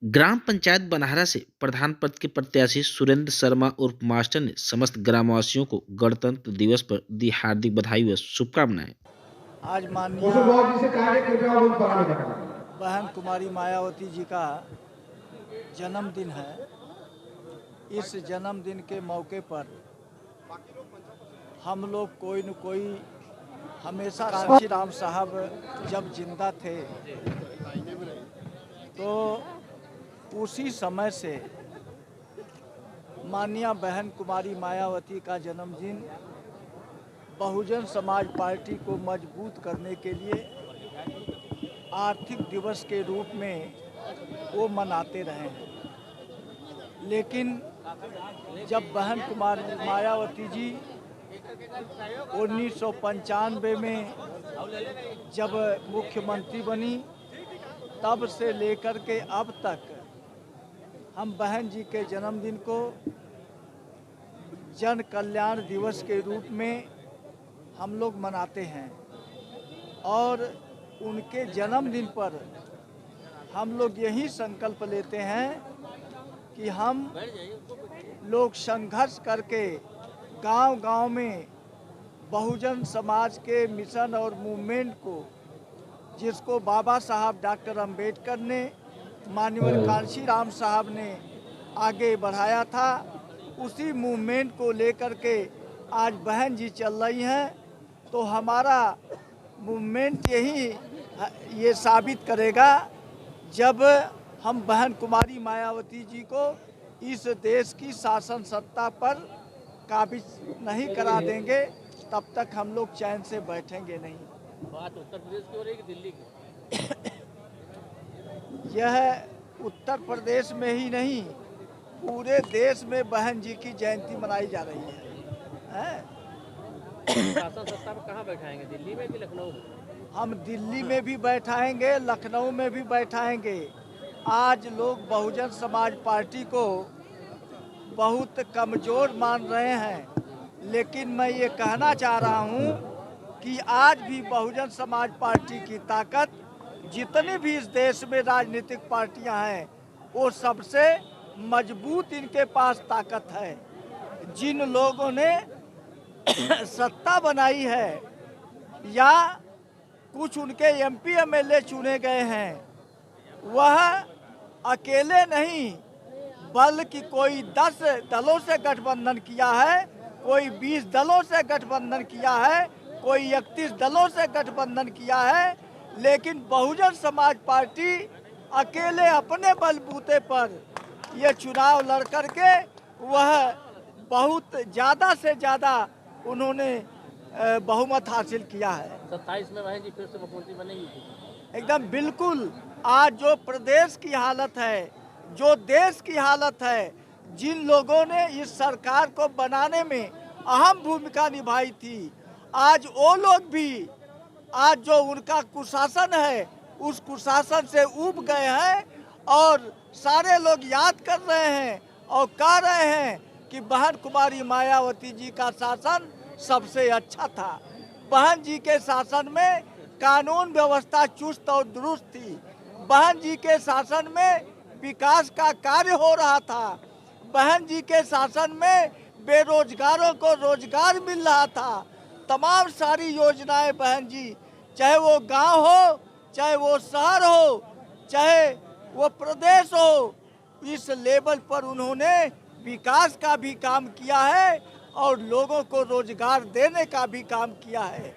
ग्राम पंचायत बनहरा से प्रधान पद के प्रत्याशी सुरेंद्र शर्मा उर्फ मास्टर ने समस्त ग्रामवासियों को गणतंत्र दिवस पर दी हार्दिक बधाई व शुभकामनाएं। आज माननीय बहन कुमारी मायावती जी का जन्मदिन है। इस जन्मदिन के मौके पर हम लोग कोई न कोई हमेशा कांशी राम साहब जब जिंदा थे तो उसी समय से माननीय बहन कुमारी मायावती का जन्मदिन बहुजन समाज पार्टी को मजबूत करने के लिए आर्थिक दिवस के रूप में वो मनाते रहे हैं। लेकिन जब बहन कुमारी मायावती जी 1995 में जब मुख्यमंत्री बनी तब से लेकर के अब तक हम बहन जी के जन्मदिन को जन कल्याण दिवस के रूप में हम लोग मनाते हैं और उनके जन्मदिन पर हम लोग यही संकल्प लेते हैं कि हम लोग संघर्ष करके गांव-गांव में बहुजन समाज के मिशन और मूवमेंट को, जिसको बाबा साहब डॉक्टर अंबेडकर ने, माननीय कांशी राम साहब ने आगे बढ़ाया था, उसी मूवमेंट को लेकर के आज बहन जी चल रही हैं। तो हमारा मूवमेंट ये साबित करेगा जब हम बहन कुमारी मायावती जी को इस देश की शासन सत्ता पर काबिज नहीं करा देंगे तब तक हम लोग चैन से बैठेंगे नहीं। बात उत्तर प्रदेश की हो रही है कि दिल्ली की? यह उत्तर प्रदेश में ही नहीं, पूरे देश में बहन जी की जयंती मनाई जा रही है। शासन सत्ता में कहाँ बैठाएंगे, दिल्ली में कि लखनऊ में? हम दिल्ली में भी बैठाएंगे, लखनऊ में भी बैठाएंगे। आज लोग बहुजन समाज पार्टी को बहुत कमज़ोर मान रहे हैं, लेकिन मैं ये कहना चाह रहा हूँ कि आज भी बहुजन समाज पार्टी की ताकत, जितनी भी इस देश में राजनीतिक पार्टियां हैं, वो सबसे मजबूत इनके पास ताकत है। जिन लोगों ने सत्ता बनाई है या कुछ उनके एमपी एमएलए चुने गए हैं, वह अकेले नहीं बल्कि कोई 10 दलों से गठबंधन किया है, कोई 20 दलों से गठबंधन किया है, कोई 31 दलों से गठबंधन किया है, लेकिन बहुजन समाज पार्टी अकेले अपने बलबूते पर ये चुनाव लड़ करके वह बहुत ज़्यादा से ज़्यादा उन्होंने बहुमत हासिल किया है। 27 में बहन जी फिर से मुख्यमंत्री बनेगी? एकदम बिल्कुल। आज जो प्रदेश की हालत है, जो देश की हालत है, जिन लोगों ने इस सरकार को बनाने में अहम भूमिका निभाई थी, आज वो लोग भी आज जो उनका कुशासन है उस कुशासन से ऊब गए हैं और सारे लोग याद कर रहे हैं और कह रहे हैं कि बहन कुमारी मायावती जी का शासन सबसे अच्छा था। बहन जी के शासन में कानून व्यवस्था चुस्त और दुरुस्त थी। बहन जी के शासन में विकास का कार्य हो रहा था। बहन जी के शासन में बेरोजगारों को रोजगार मिल रहा था। तमाम सारी योजनाएं बहन जी, चाहे वो गांव हो, चाहे वो शहर हो, चाहे वो प्रदेश हो, इस लेवल पर उन्होंने विकास का भी काम किया है और लोगों को रोजगार देने का भी काम किया है।